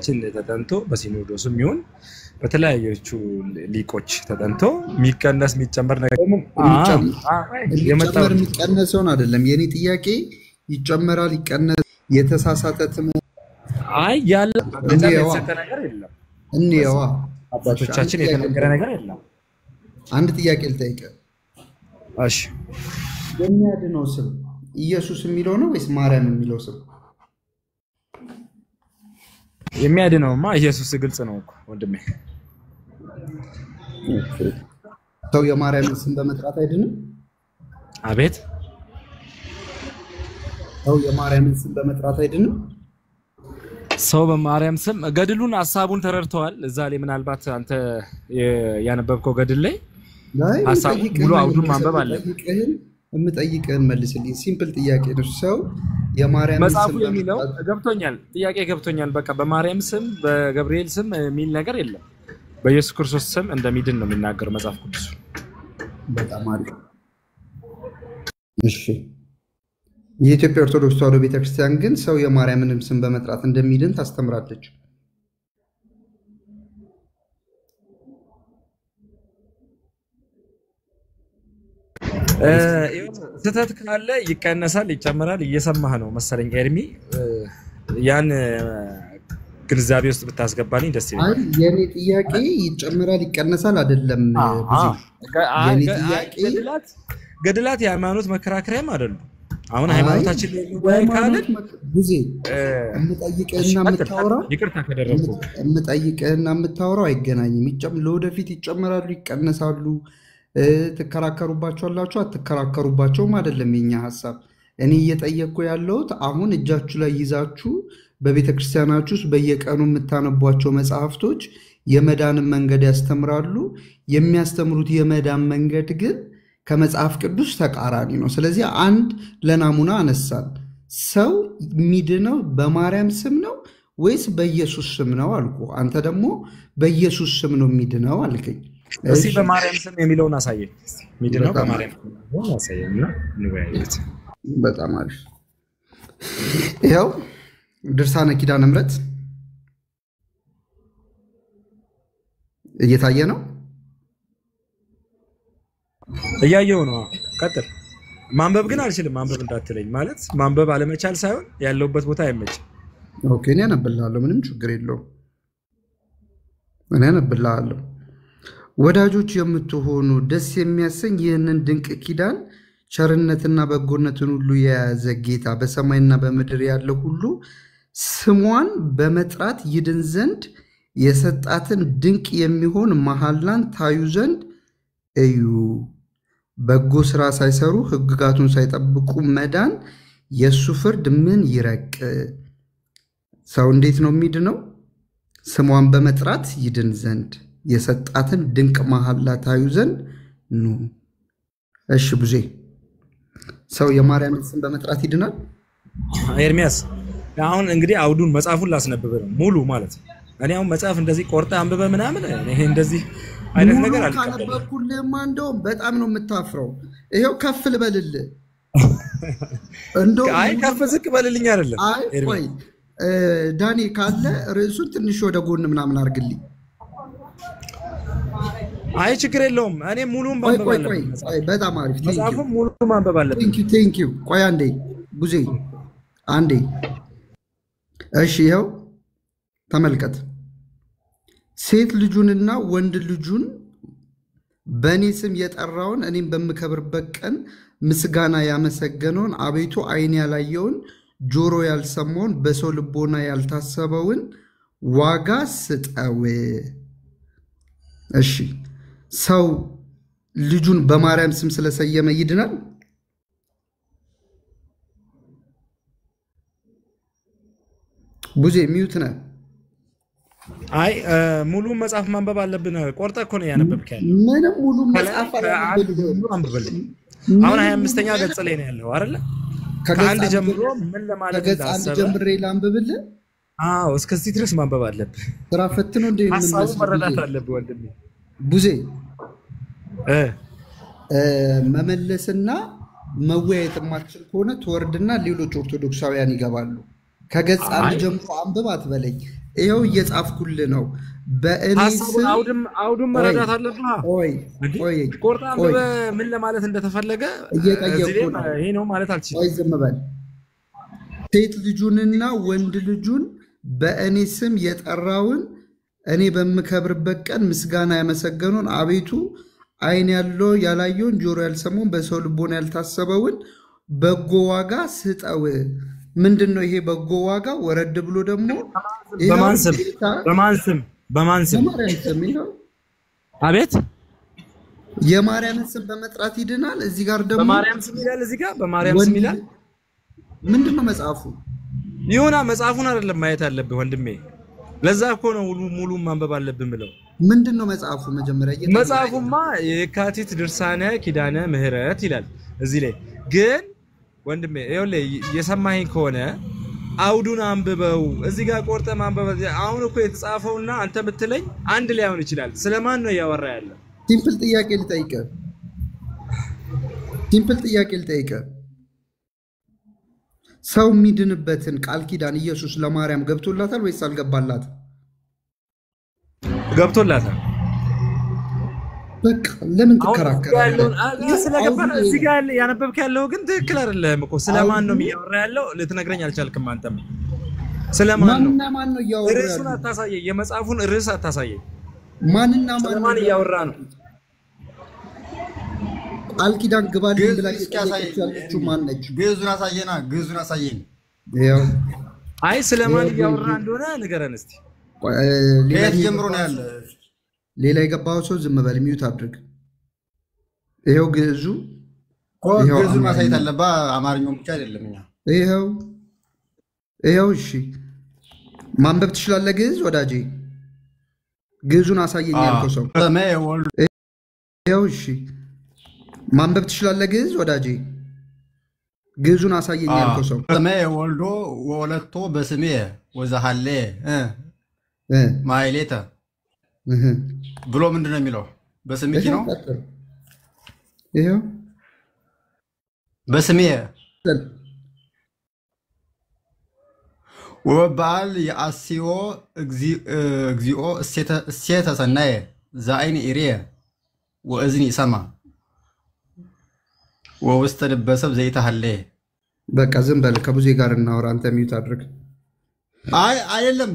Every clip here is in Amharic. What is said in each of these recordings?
አባቶቻችን ተጠንቶ በሲኖዶስም ይሁን በተለያዮቹ ሊቆች ተጠንቶ የሚቀነስ የሚጨመር ነገር የሚጨመር የሚቀነሰውን አይደለም የኔ ጥያቄ ይጨመራል ይቀነስ የተሳሳተ ትምህርት አይ ያለ የተሰጠ ነገር የለም እንየዋ አባቶቻችን የተነገረ ነገር የለም አንድ ጥያቄ ልጠይቅ እሺ የሚያድነው ስም ኢየሱስ የሚለው ነው ወይስ ማርያም የሚለው ስም የሚያድነውማ ኢየሱስ ግልጽ ነው እኮ ወንድሜ ሰው የማርያም ስም በመጥራት አይድንም አቤት ሰው የማርያም ስም በመጥራት አይድንም ሰው በማርያም ስም ገድሉን ሐሳቡን ተረድተዋል እዛ ላይ ምናልባት አንተ ያነበብከው ገድል ላይ ሐሳቡ ሙሉ አውዱን ማንበብ አለበት እምጠይቅህን መልስልኝ ሲምፕል ጥያቄ ነው ሰው የማርያም ስም መጽሐፉ የሚለው ገብቶኛል ጥያቄ ገብቶኛል በቃ በማርያም ስም በገብርኤል ስም የሚል ነገር የለም በኢየሱስ ክርስቶስ ስም እንደሚድን ነው የሚናገር መጽሐፍ ቅዱስ በጣም አሪፍ እሺ የኢትዮጵያ ኦርቶዶክስ ተዋሕዶ ቤተክርስቲያን ግን ሰው የማርያምንም ስም በመጥራት እንደሚድን ታስተምራለች ስተት ካለ ይቀነሳል ይጨመራል እየሰማህ ነው መሰለኝ ኤርሚ ያን ግንዛቤ ውስጥ ብታስገባልኝ ደስ ይላል የኔ ጥያቄ ይጨመራል ይቀነሳል አይደለም የኔ ጥያቄ ገድላት የሃይማኖት መከራከሪያም አይደሉም አሁን ሃይማኖታችን ላይ ካለ ብዙ እምጠይቅህና የምታወራው ይቅርታ ከደረኩ እምጠይቅህና የምታወራው አይገናኝም ለወደፊት ይጨመራሉ ይቀነሳሉ ተከራከሩባቸዋላችሁ አትከራከሩባቸውም አይደለም የኛ ሐሳብ እኔ እየጠየቅኩ ያለሁት አሁን እጃችሁ ላይ ይዛችሁ በቤተክርስቲያናችሁ ውስጥ በየቀኑ የምታነቧቸው መጽሐፍቶች የመዳንን መንገድ ያስተምራሉ የሚያስተምሩት የመዳን መንገድ ግን ከመጽሐፍ ቅዱስ ተቃራኒ ነው ስለዚህ አንድ ለናሙና አነሳን ሰው የሚድነው በማርያም ስም ነው ወይስ በኢየሱስ ስም ነው አልኩ አንተ ደግሞ በኢየሱስ ስም ነው የሚድነው አልከኝ እሺ በማርያም ስም የሚለውን አሳየኝ የሚድነው በማርያም ስም አሳየኝና እንወያይበት በጣም አሪፍ ይኸው ድርሳነ ኪዳነ ምሕረት እየታየ ነው እያየው ነው ቀጥል ማንበብ ግን አልችልም ማንበብ እንዳትለኝ ማለት ማንበብ አለመቻል ሳይሆን ያለውበት ቦታ አይመጭም ኦኬ እኔ አነብልሃለሁ ምንም ችግር የለውም እኔ አነብልሃለሁ ወዳጆች የምትሆኑ ደስ የሚያሰኝ ይህንን ድንቅ ኪዳን ቸርነትና በጎነትን ሁሉ የያዘ ጌታ በሰማይና በምድር ያለው ሁሉ ስሟን በመጥራት ይድን ዘንድ የሰጣትን ድንቅ የሚሆን መሐላን ታዩ ዘንድ እዩ በጎ ስራ ሳይሰሩ ሕግጋቱን ሳይጠብቁ መዳን የሱ ፍርድ ምን ይረቅ ሰው እንዴት ነው የሚድነው ስሟን በመጥራት ይድን ዘንድ የሰጣትን ድንቅ መሐላ ታዩ ዘንድ ኑ እሺ ብዙ ሰው የማርያም ስም በመጥራት ይድናል ኤርሚያስ አሁን እንግዲህ አውዱን መጽሐፉን ላስነብብ ነው ሙሉ ማለት እኔ አሁን መጽሐፍ እንደዚህ ቆርጣ አንብበ ምናምን ይሄ እንደዚህ አይነት ነገር አልቀበልም ካነበብኩልህማ እንደውም በጣም ነው የምታፍረው ይሄው ከፍ ልበልልህ እንደው አይ ከፍ ዝቅ በልልኝ አይደለም ቆይ ዳኒ ካለ ርዕሱን ትንሽ ወደ ጎን ምናምን አርግልኝ አይ ችግር የለውም እኔ ሙሉን ማንበብ አለብኝ በጣም አሪፍ መጽሐፉ ሙሉ ማንበብ አለብኝ ቴንክ ዩ ቆይ አንዴ ብዙ አንዴ እሺ ይኸው ተመልከት ሴት ልጁንና ወንድ ልጁን በእኔ ስም የጠራውን እኔም በምከብርበት ቀን ምስጋና ያመሰገነውን አቤቱ ዓይን ያላየውን ጆሮ ያልሰማውን በሰው ልቦና ያልታሰበውን ዋጋ ስጠው እሺ ሰው ልጁን በማርያም ስም ስለሰየመ ይድናል ብዙ ሚውት ነህ አይ ሙሉ መጽሐፍ ማንበብ አለብን ቆርጠ እኮ ነው ያነበብክ ያለው ምንም ሙሉ መጽሐፍ አንብበልኝ አሁን 25ኛ ገጽ ላይ ነው ያለው አይደል ከአንድ ጀምሮ ምን ለማለት እንዳሰበ ከገጽ አንድ ጀምሬ ላንብብልህ አዎ እስከዚህ ድረስ ማንበብ አለብህ ስራ ፈትኖ እንደ ሐሳቡ መረዳት አለብህ ወንድሜ ብዙ መመለስና መወያየት ማትችል ከሆነ ተወርድና ሌሎች ኦርቶዶክሳውያን ይገባሉ ከገጽ አንድ ጀምሮ አንብብ አትበለኝ ይኸው እየጻፍኩልህ ነው በእኔ ሐሳቡን ስም አውዱም መረዳት አለብህ ቆይ ቆይ ቆርጣ ምን ለማለት እንደተፈለገ እየጠየቅኩ ነው ይሄ ነው ማለት አልችልም ቆይ ዝም በል ሴት ልጁንና ወንድ ልጁን በእኔ ስም የጠራውን እኔ በምከብርበት ቀን ምስጋና ያመሰገኑን አቤቱ አይን ያለው ያላየውን ጆሮ ያልሰማውን በሰው ልቦና ያልታሰበውን በጎ ዋጋ ስጠው ምንድነው ይሄ በጎ ዋጋ ወረድ ብሎ ደግሞ በማን ስም አቤት የማርያም ስም በመጥራት ይድናል እዚህ ጋር ደግሞ በማርያም ስም ይላል እዚህ ጋር በማርያም ስም ይላል ምንድነው መጽሐፉ ይሁና መጽሐፉን አይደለም ማየት አለብህ ወንድሜ ለዛ እኮ ነው ሙሉ ማንበብ አለብህ ብለው ምንድነው መጽሐፉ መጀመሪያ መጽሐፉማ የካቲት ድርሳነ ኪዳነ ምህረት ይላል እዚህ ላይ ግን ወንድሜ ይኸውልህ የሰማኸኝ ከሆነ አውዱን አንብበው እዚህ ጋር ቆርጠ ማንበብ አሁን እኮ የተጻፈውና አንተ የምትለኝ አንድ ላይ ሆነ ይችላል ስለማን ነው ያወራ ያለው ሲምፕል ጥያቄ ልጠይቅህ ሰው የሚድንበትን ቃል ኪዳን ኢየሱስ ለማርያም ገብቶላታል ወይስ አልገባላት ገብቶላታል በቃ ለምን ተከራከራለህ እዚህ ጋር ያነበብክ ያለው ግን ትክክል አይደለም እኮ ስለማን ነው የሚያወራ ያለው ልትነግረኝ አልቻልክም አንተም ስለማን ነው ያወራ ርዕሱን አታሳየኝ የመጽሐፉን ርዕስ አታሳየኝ ማን ያወራ ነው ቃል ኪዳን ግባልኝ ብላ ያሳየችው ማን ነች ግዕዙን አሳየኝ ያው አይ ስለማን ያወራ እንደሆነ ንገረን እስቲ ከየት ጀምሮ ነው ያለ ሌላ የገባው ሰው ዝም በል ሚዩት አድርግ ይሄው ግዕዙን ማሳየት አለባ አማርኛው ብቻ አይደለም እኛ ይሄው እሺ ማንበብ ትችላለህ ግዕዝ ወዳጄ ግዕዙን አሳየኝ ያልከው ሰው ይሄው እሺ ማንበብ ትችላለህ ግዕዝ ወዳጄ ግዕዙን አሳየኝ ያልከው ሰው ወልዶ ወለቶ በስሜ ወዘሐሌ ማይሌታ ብሎ ምንድነው የሚለው በስሜ ነው ይሄው በስሜ ወባል ያሲዮ እግዚኦ እሴተ ሰናየ ዛይን ኢሪየ ወእዝኒ ሰማ ወውስጥ ልበሰብ ዘይታሐለ በቃ ዝም በል ከቡዜ ጋር እናወራ አንተ ሚዩት አድርግ አይደለም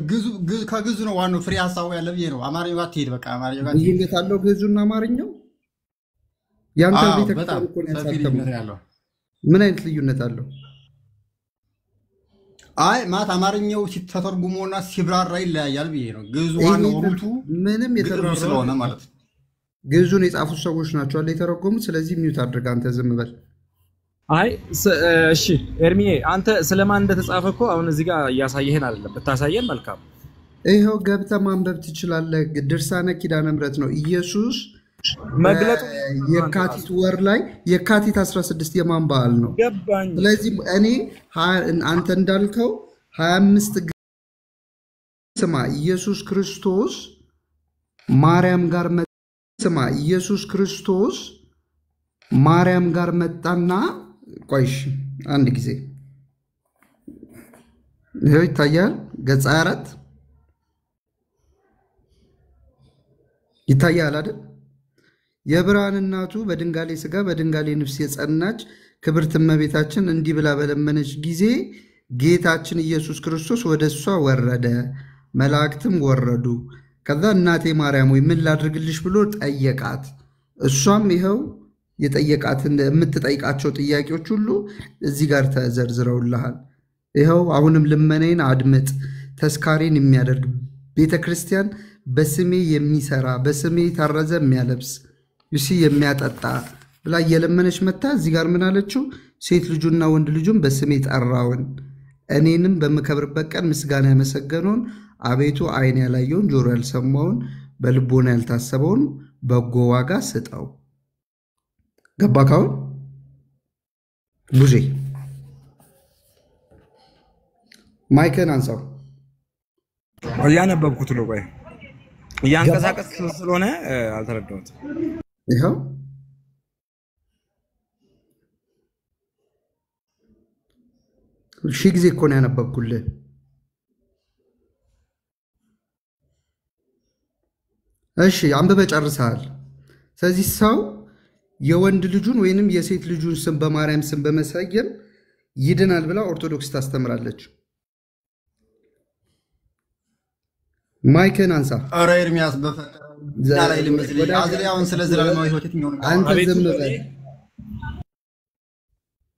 ከግዕዙ ነው ዋናው ፍሬ ሐሳቡ ያለ ብዬ ነው አማርኛው ጋር ትሄድ በቃ አማርኛው ጋር ልዩነት አለው ግዕዙና አማርኛው ያንተ ቤተክርስቲያን እኮ ነው ያለው ምን አይነት ልዩነት አለው አማርኛው ሲተተርጉሞና ሲብራራ ይለያያል ብዬ ነው ግዕዙ ዋናው ሩቱ ምንም የተራራ ስለሆነ ማለት ግዕዙን የጻፉ ሰዎች ናቸው አለ የተረጎሙት ስለዚህ ሚዩት አድርግ አንተ ዝም በል እሺ ኤርሚዬ አንተ ስለማን እንደተጻፈ እኮ አሁን እዚህ ጋር ያሳየህን አይደለም ብታሳየን መልካም ይሄው ገብተህ ማንበብ ትችላለህ ድርሳነ ኪዳነ ምህረት ነው ኢየሱስ መግለጡ የካቲት ወር ላይ የካቲት 16 የማን በዓል ነው ስለዚህ እኔ አንተ እንዳልከው 25 ስማ ኢየሱስ ክርስቶስ ማርያም ጋር መጣና ቆይሽ አንድ ጊዜ ይሄው ይታያል ገጽ 24 ይታያል አይደል የብርሃን እናቱ በድንጋሌ ሥጋ በድንጋሌ ነፍስ የጸናች ክብርት እመቤታችን እንዲህ ብላ በለመነች ጊዜ ጌታችን ኢየሱስ ክርስቶስ ወደሷ ወረደ መላእክትም ወረዱ ከዛ እናቴ ማርያም ወይ ምን ላድርግልሽ ብሎ ጠየቃት እሷም ይሄው የጠየቃትን የምትጠይቃቸው ጥያቄዎች ሁሉ እዚህ ጋር ተዘርዝረውልሃል ይሄው አሁንም ልመናዬን አድምጥ ተስካሬን የሚያደርግ ቤተክርስቲያን በስሜ የሚሰራ በስሜ ታረዘ የሚያለብስ ይሲ የሚያጠጣ ብላ የለመነች መጣ እዚህ ጋር ምን አለችው ሴት ልጁና ወንድ ልጁን በስሜ ጠራውን እኔንም በመከብርበት ቀን ምስጋና ያመሰገነውን አቤቱ አይን ያላየውን ጆሮ ያልሰማውን በልቦና ያልታሰበውን በጎ ዋጋ ስጠው ገባካው ቡዜ ማይከን አንሳው ያነበብኩት ነው ቆይ ያንቀሳቀስ ስለሆነ አልተረዳሁት ይሄው ሺ ጊዜ እኮ ነው ያነበብኩልህ እሺ አንብበህ ጨርሰሃል። ስለዚህ ሰው የወንድ ልጁን ወይንም የሴት ልጁን ስም በማርያም ስም በመሰየም ይድናል ብላ ኦርቶዶክስ ታስተምራለች። ማይክን አንሳ። ኧረ ኤርሚያስ በፈጠረ ላይ ልመስል አዝሪያውን ስለ ዘላለማዊ ህይወት የትኛው ነው አንተ ዝም በል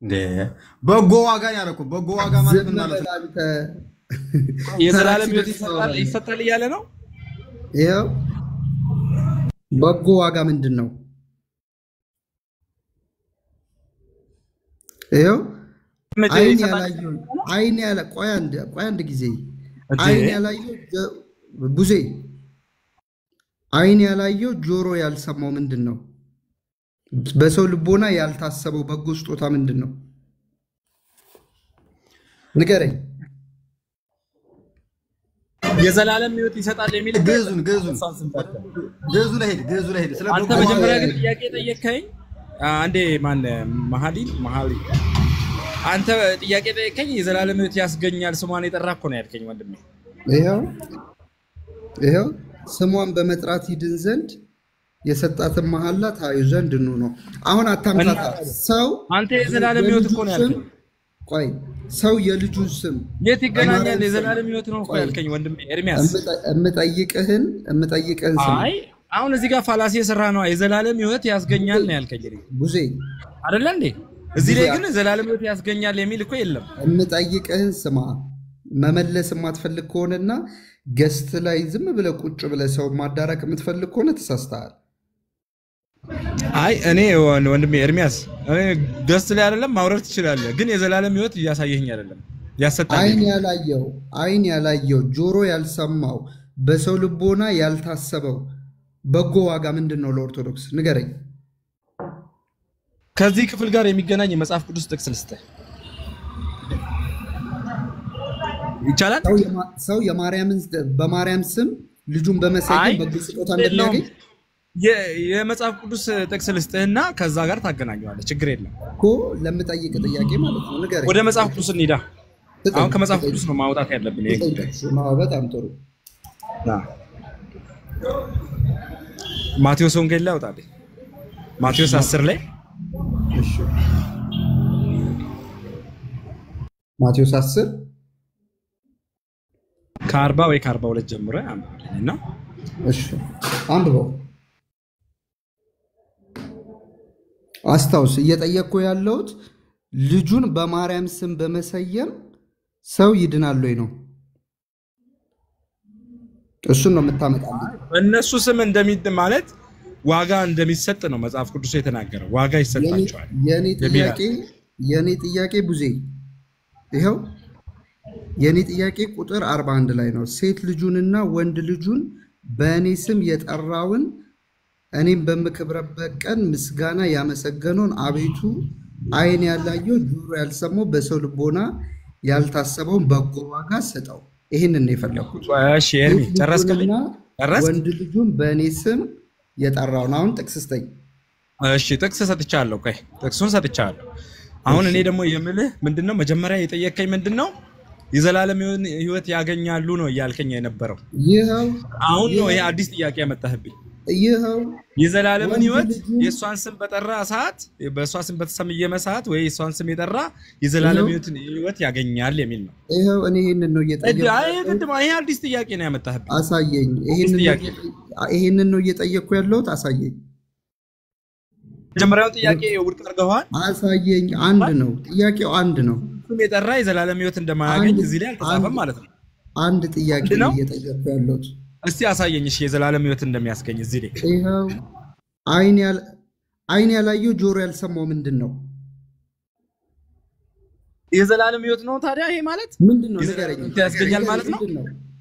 እንዴ? በጎ ዋጋ ያለኩ በጎ ዋጋ ማለት ምን ማለት ነው? የዘላለም ህይወት ይሰጣል እያለ ነው። ይሄው በጎ ዋጋ ምንድን ነው? ይሄው አይን ያለ ቆይ አንድ ጊዜ አይን ያላየው ቡዜ አይን ያላየው ጆሮ ያልሰማው ምንድን ነው? በሰው ልቦና ያልታሰበው በጎ ስጦታ ምንድን ነው? ንገረኝ። የዘላለም ህይወት ይሰጣል የሚል ገዙ ላይ ሄድ ስለ አንተ መጀመሪያ ግን ጥያቄ ጠየቅከኝ። አንዴ ማን መሐሊ አንተ ጥያቄ ጠየቅከኝ። የዘላለም ህይወት ያስገኛል ስሟን የጠራ እኮ ነው ያልከኝ ወንድሜ። ይሄው ስሟን በመጥራት ይድን ዘንድ የሰጣትን መሐላ ታዩ ዘንድ ነው። አሁን አታምታታ። ሰው አንተ የዘላለም ህይወት እኮ ነው ያልከኝ። ቆይ ሰው የልጁን ስም የት ይገናኛል? የዘላለም ህይወት ነው እኮ ያልከኝ ወንድሜ ኤርሚያስ። እምጠይቅህን ስም አይ አሁን እዚህ ጋር ፋላሲ የሰራ ነው። የዘላለም ህይወት ያስገኛል ነው ያልከኝ ቡዜ አይደለ እንዴ? እዚህ ላይ ግን ዘላለም ህይወት ያስገኛል የሚል እኮ የለም። እምጠይቅህን ስማ። መመለስ የማትፈልግ ከሆነና ገስት ላይ ዝም ብለህ ቁጭ ብለህ ሰው ማዳረቅ የምትፈልግ ከሆነ ተሳስተሃል። አይ እኔ ወንድሜ ኤርሚያስ እኔ ገስት ላይ አይደለም ማውረድ ትችላለህ፣ ግን የዘላለም ህይወት እያሳየኸኝ አይደለም ያሰጣኝ። አይን ያላየው ጆሮ ያልሰማው በሰው ልቦና ያልታሰበው በጎ ዋጋ ምንድነው? ለኦርቶዶክስ ንገረኝ። ከዚህ ክፍል ጋር የሚገናኝ የመጽሐፍ ቅዱስ ጥቅስ ልስጥህ ይቻላል? ሰው በማርያም ስም ልጁን በመሰየም በጎ ስጦታ እንደሚያገኝ የመጽሐፍ ቅዱስ ጥቅስ ልስጥህና ከዛ ጋር ታገናኘዋለህ። ችግር የለም እኮ ለምጠይቅ ጥያቄ ማለት ነው። ንገረኝ። ወደ መጽሐፍ ቅዱስ እንሂዳ። አሁን ከመጽሐፍ ቅዱስ ነው ማውጣት ያለብን። ይሄ በጣም ጥሩ። ማቴዎስ ወንጌል ላይ አውጣልኝ። ማቴዎስ 10 ላይ እሺ። ማቴዎስ 10 ከ40 ወይ ከ42 ጀምሮ አንብብልኝና እሺ አንብበው። አስታውስ። እየጠየቅኩ ያለሁት ልጁን በማርያም ስም በመሰየም ሰው ይድናል ወይ ነው። እሱን ነው የምታመጣልኝ። በእነሱ ስም እንደሚድን ማለት ዋጋ እንደሚሰጥ ነው መጽሐፍ ቅዱስ የተናገረው። ዋጋ ይሰጣቸዋል። የኔ ጥያቄ ቡዜ ይሄው የኔ ጥያቄ ቁጥር 41 ላይ ነው። ሴት ልጁንና ወንድ ልጁን በእኔ ስም የጠራውን እኔም በምከብረበት ቀን ምስጋና ያመሰገነውን አቤቱ አይን ያላየው ጆሮ ያልሰማው በሰው ልቦና ያልታሰበውን በጎ ዋጋ ሰጠው። ይሄንን ነው የፈለኩት። እሺ ኤርሚ ጨረስክልኝ? ወንድ ልጁን በእኔ ስም የጠራውን አሁን ጥቅስ ስጠኝ። እሺ ጥቅስ ሰጥቻለሁ። ቆይ ጥቅሱን ሰጥቻለሁ። አሁን እኔ ደግሞ የምልህ ምንድነው መጀመሪያ የጠየቀኝ ምንድነው የዘላለም ህይወት ያገኛሉ ነው ያልከኝ የነበረው። ይሄው አሁን ነው ይሄ አዲስ ጥያቄ ያመጣህብኝ። ይሄው የዘላለም ህይወት የሷን ስም በጠራ ሰዓት በሷ ስም በተሰመየመ ሰዓት ወይ የሷን ስም የጠራ የዘላለም ህይወት ያገኛል የሚል ነው። ይሄው እኔ ይሄንን ነው እየጠየቅኩ። ይሄ አዲስ ጥያቄ ነው ያመጣህብኝ። አሳየኝ። ይሄንን ነው እየጠየቅኩ ያለሁት። አሳየኝ። መጀመሪያው ጥያቄ ውድቅ አድርገዋል። አሳየኝ። አንድ ነው ጥያቄው፣ አንድ ነው። ስም የጠራ የዘላለም ህይወት እንደማያገኝ እዚህ ላይ አልተጻፈም ማለት ነው። አንድ ጥያቄ ነው እየጠየቅኩ ያለሁት። እስቲ አሳየኝ። እሺ የዘላለም ህይወት እንደሚያስገኝ እዚህ ላይ ይሄው አይን ያላየው ጆሮ ያልሰማው ምንድነው? የዘላለም ህይወት ነው። ታዲያ ይሄ ማለት ምንድነው? ንገረኝ። ያስገኛል ማለት ነው።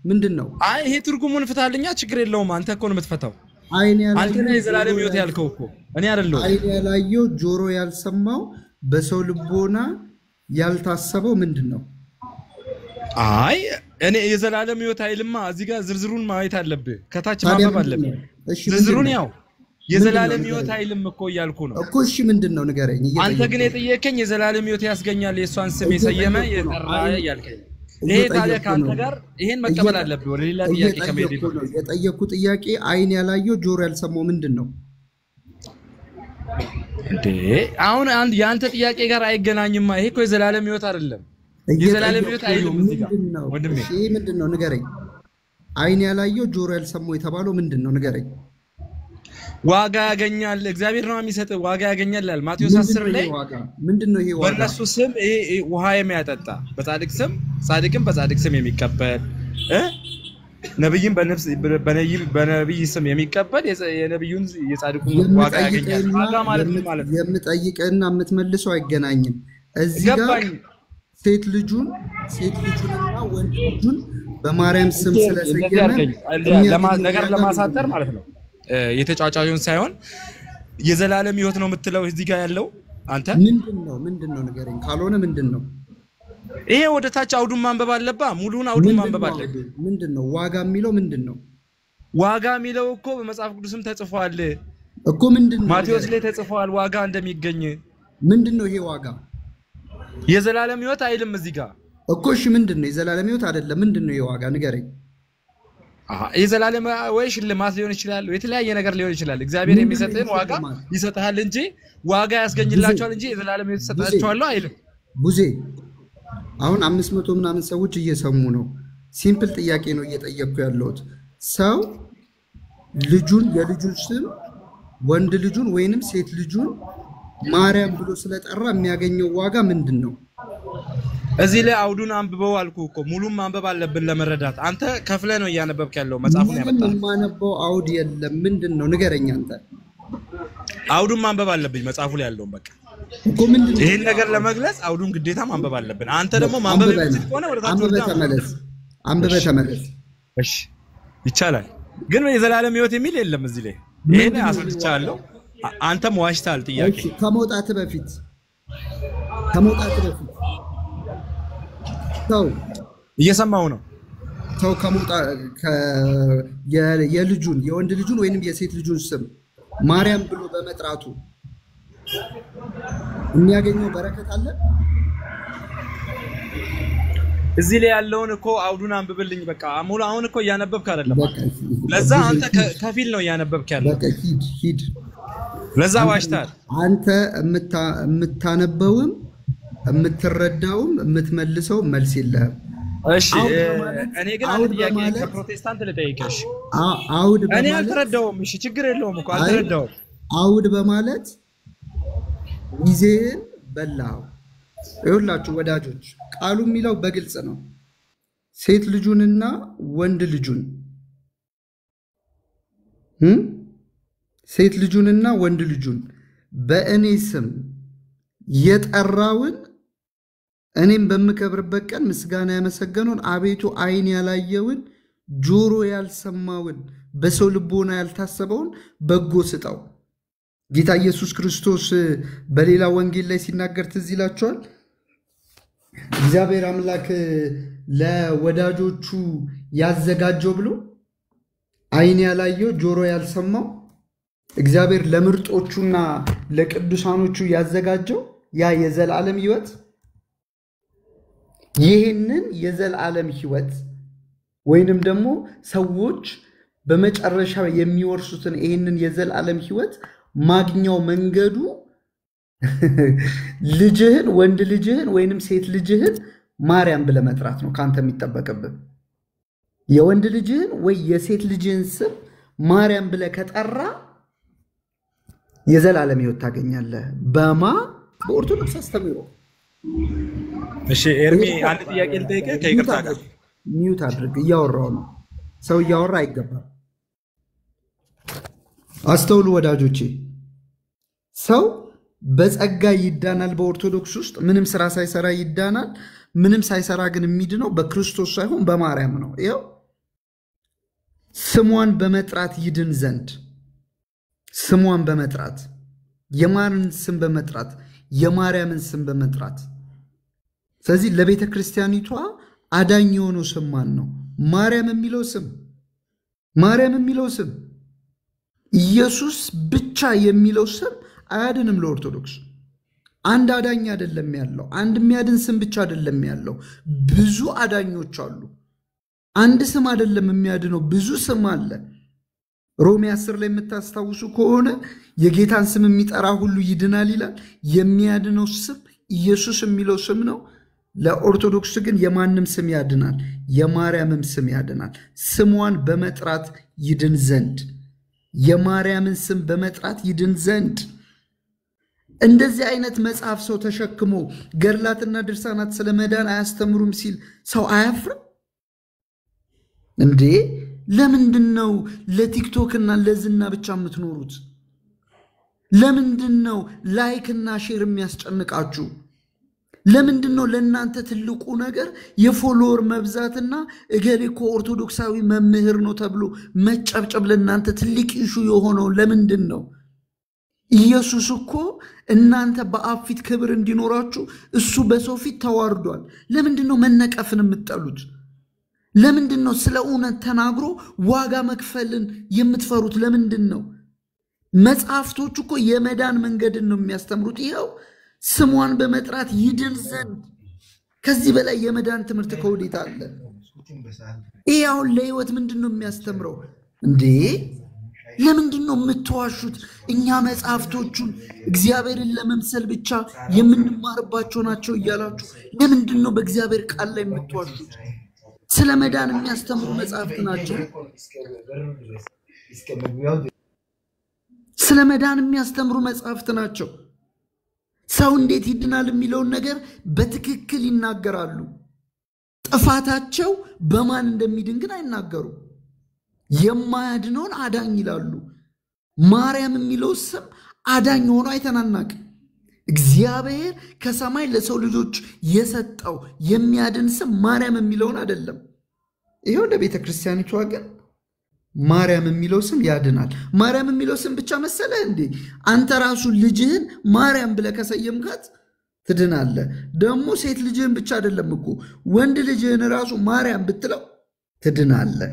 ምንድነው? አይ ይሄ ትርጉሙን ፍታልኛ። ችግር የለውም። አንተ እኮ ነው የምትፈታው። አንተ ነህ የዘላለም ህይወት ያልከው እኮ እኔ አይደለሁም። አይን ያላየው ጆሮ ያልሰማው በሰው ልቦና ያልታሰበው ምንድነው? አይ እኔ የዘላለም ህይወት አይልማ። እዚህ ጋር ዝርዝሩን ማየት አለብህ። ከታች ማንበብ አለብህ ዝርዝሩን። ያው የዘላለም ህይወት አይልም እኮ እያልኩ ነው እኮ። እሺ ምንድነው ንገረኝ። አንተ ግን የጠየቀኝ የዘላለም ህይወት ያስገኛል የሷን ስም የሰየመ የጠራ እያልከኝ። ይሄ ታዲያ ካንተ ጋር ይሄን መቀበል አለብህ ወደ ሌላ ጥያቄ ከመሄድ ነው የጠየኩ ጥያቄ አይን ያላየው ጆሮ ያልሰማው ምንድነው እንዴ አሁን አንድ ያንተ ጥያቄ ጋር አይገናኝማ ይሄ እኮ የዘላለም ህይወት አይደለም የዘላለም ህይወት አይደለም እዚህ ጋር ወንድሜ እሺ ምንድነው ንገረኝ አይን ያላየው ጆሮ ያልሰማው የተባለው ምንድነው ንገረኝ ዋጋ ያገኛል እግዚአብሔር ነው የሚሰጠው ዋጋ ያገኛል ይላል ማቴዎስ 10 ላይ ምንድነው ይሄ ዋጋ በእነሱ ስም ይሄ ውሃ የሚያጠጣ በጻድቅ ስም ጻድቅም በጻድቅ ስም የሚቀበል ነብይም በነብይ ስም የሚቀበል የነብዩን የጻድቁን ዋጋ ያገኛል ዋጋ ማለት ነው ማለት ነው የምጠይቅህና የምትመልሰው አይገናኝም እዚህ ጋር ሴት ልጁንና ወንድ ልጁን በማርያም ስም ስለሰየመ ነገር ለማሳጠር ማለት ነው የተጫጫዩን ሳይሆን የዘላለም ህይወት ነው የምትለው እዚህ ጋር ያለው አንተ ምንድነው ንገረኝ ካልሆነ ምንድነው ይሄ ወደ ታች አውዱን ማንበብ አለባ ሙሉን አውዱን ማንበብ አለባ ምንድነው ዋጋ የሚለው ምንድነው ዋጋ የሚለው እኮ በመጽሐፍ ቅዱስም ተጽፏል እኮ ምንድነው ማቴዎስ ላይ ተጽፏል ዋጋ እንደሚገኝ ምንድነው ይሄ ዋጋ የዘላለም ህይወት አይልም እዚህ ጋር እኮ እሺ ምንድነው የዘላለም ህይወት አይደለም ምንድነው ይሄ ዋጋ ንገረኝ የዘላለም ወይ ሽልማት ሊሆን ይችላል የተለያየ ነገር ሊሆን ይችላል እግዚአብሔር የሚሰጥህን ዋጋ ይሰጣል እንጂ ዋጋ ያስገኝላቸዋል እንጂ የዘላለም ህይወት ይሰጣቸዋል አይልም ቡዜ አሁን 500 ምናምን ሰዎች እየሰሙ ነው ሲምፕል ጥያቄ ነው እየጠየቅኩ ያለሁት ሰው ልጁን የልጁን ስም ወንድ ልጁን ወይንም ሴት ልጁን ማርያም ብሎ ስለጠራ የሚያገኘው ዋጋ ምንድነው እዚህ ላይ አውዱን አንብበው አልኩ እኮ ሙሉም ማንበብ አለብን ለመረዳት አንተ ከፍለ ነው እያነበብክ ያለው መጽሐፉን ያመጣው ማነበው አውድ የለም ምንድነው ንገረኛ አንተ አውዱን ማንበብ አለብኝ መጽሐፉ ላይ ያለው በቃ እኮ ምንድነው ይሄን ነገር ለመግለጽ አውዱን ግዴታ ማንበብ አለብን አንተ ደግሞ ማንበብ የምትችል ከሆነ ወደ ታች አንብበ ተመለስ እሺ ይቻላል ግን የዘላለም ህይወት የሚል የለም እዚህ ላይ ይሄን አስረድቻለሁ አንተም ዋሽታል ጥያቄ ከመውጣት በፊት ሰው እየሰማው ነው ሰው የልጁን የወንድ ልጁን ወይንም የሴት ልጁን ስም ማርያም ብሎ በመጥራቱ የሚያገኘው በረከት አለ እዚህ ላይ ያለውን እኮ አውዱን አንብብልኝ በቃ ሙሉ አሁን እኮ ያነበብክ አይደለም ለዛ አንተ ከፊል ነው ያነበብክ ያለው በቃ ሂድ ለዛ ዋሽታል አንተ የምታነበውም የምትረዳውም የምትመልሰው መልስ የለህም እሺ እኔ ግን አንድ ጥያቄ ከፕሮቴስታንት ልጠይቅሽ አውድ እኔ አልተረዳውም እሺ ችግር የለውም እኮ አልተረዳውም አውድ በማለት ጊዜን በላው ይኸውላችሁ ወዳጆች ቃሉ የሚለው በግልጽ ነው ሴት ልጁንና ወንድ ልጁን ሴት ልጁንና ወንድ ልጁን በእኔ ስም የጠራውን እኔም በመከብርበት ቀን ምስጋና ያመሰገነውን አቤቱ አይን ያላየውን ጆሮ ያልሰማውን በሰው ልቦና ያልታሰበውን በጎ ስጠው ጌታ ኢየሱስ ክርስቶስ በሌላ ወንጌል ላይ ሲናገር ትዝ ይላችኋል እግዚአብሔር አምላክ ለወዳጆቹ ያዘጋጀው ብሎ አይን ያላየው ጆሮ ያልሰማው እግዚአብሔር ለምርጦቹና ለቅዱሳኖቹ ያዘጋጀው ያ የዘላለም ህይወት ይሄንን የዘላለም ህይወት ወይንም ደግሞ ሰዎች በመጨረሻ የሚወርሱትን ይሄንን የዘላለም ህይወት ማግኛው መንገዱ ልጅህን ወንድ ልጅህን ወይንም ሴት ልጅህን ማርያም ብለህ መጥራት ነው ካንተ የሚጠበቅብህ የወንድ ልጅህን ወይ የሴት ልጅህን ስም ማርያም ብለህ ከጠራ የዘላለም ህይወት ታገኛለህ በኦርቶዶክስ አስተምህሮ እሺ ኤርሚ አንድ ጥያቄ ልጠይቅህ ከይቅርታ ጋር ሚውት አድርግ እያወራው ነው ሰው እያወራ አይገባም አስተውሉ ወዳጆቼ ሰው በጸጋ ይዳናል በኦርቶዶክስ ውስጥ ምንም ስራ ሳይሰራ ይዳናል ምንም ሳይሰራ ግን የሚድነው በክርስቶስ ሳይሆን በማርያም ነው ይሄው ስሟን በመጥራት ይድን ዘንድ ስሟን በመጥራት የማንን ስም በመጥራት የማርያምን ስም በመጥራት ስለዚህ ለቤተ ክርስቲያኒቷ አዳኝ የሆነው ስም ማን ነው ማርያም የሚለው ስም ኢየሱስ ብቻ የሚለው ስም አያድንም ለኦርቶዶክስ አንድ አዳኝ አይደለም ያለው። አንድ የሚያድን ስም ብቻ አይደለም ያለው። ብዙ አዳኞች አሉ። አንድ ስም አይደለም የሚያድነው፣ ብዙ ስም አለ። ሮሜ 10 ላይ የምታስታውሱ ከሆነ የጌታን ስም የሚጠራ ሁሉ ይድናል ይላል። የሚያድነው ስም ኢየሱስ የሚለው ስም ነው። ለኦርቶዶክስ ግን የማንም ስም ያድናል፣ የማርያምም ስም ያድናል። ስሟን በመጥራት ይድን ዘንድ፣ የማርያምን ስም በመጥራት ይድን ዘንድ። እንደዚህ አይነት መጽሐፍ ሰው ተሸክሞ ገድላትና ድርሳናት ስለ መዳን አያስተምሩም ሲል ሰው አያፍርም እንዴ? ለምንድነው ለቲክቶክና ለዝና ብቻ የምትኖሩት? ለምንድነው ላይክና ሼር የሚያስጨንቃችሁ? ለምንድነው ለእናንተ ትልቁ ነገር የፎሎወር መብዛትና እገሌ እኮ ኦርቶዶክሳዊ መምህር ነው ተብሎ መጨብጨብ ለእናንተ ትልቅ ኢሹ የሆነው ለምንድነው? ኢየሱስ እኮ እናንተ በአብ ፊት ክብር እንዲኖራችሁ እሱ በሰው ፊት ተዋርዷል። ለምንድነው መነቀፍን የምትጠሉት? ለምንድነው ስለ እውነት ተናግሮ ዋጋ መክፈልን የምትፈሩት? ለምንድነው? መጽሐፍቶች እኮ የመዳን መንገድን ነው የሚያስተምሩት። ይኸው ስሟን በመጥራት ይድን ዘንድ። ከዚህ በላይ የመዳን ትምህርት ከወዴት አለ? ይኸው ለህይወት ምንድነው የሚያስተምረው እንዴ? ለምንድነው የምትዋሹት? እኛ መጽሐፍቶቹን እግዚአብሔርን ለመምሰል ብቻ የምንማርባቸው ናቸው እያላችሁ ለምንድነው በእግዚአብሔር ቃል ላይ የምትዋሹት? ስለ መዳን የሚያስተምሩ መጽሐፍት ናቸው። ስለ መዳን የሚያስተምሩ መጽሐፍት ናቸው። ሰው እንዴት ይድናል የሚለውን ነገር በትክክል ይናገራሉ። ጥፋታቸው በማን እንደሚድን ግን አይናገሩም። የማያድነውን አዳኝ ይላሉ። ማርያም የሚለው ስም አዳኝ ሆኖ አይተናናቅም። እግዚአብሔር ከሰማይ ለሰው ልጆች የሰጠው የሚያድን ስም ማርያም የሚለውን አይደለም። ይሄው ለቤተ ክርስቲያኒቷ ግን ማርያም የሚለው ስም ያድናል። ማርያም የሚለው ስም ብቻ መሰለህ እንዴ? አንተ ራሱ ልጅህን ማርያም ብለህ ከሰየምካት ትድናለህ። ደግሞ ሴት ልጅህን ብቻ አይደለም እኮ ወንድ ልጅህን ራሱ ማርያም ብትለው ትድናለህ።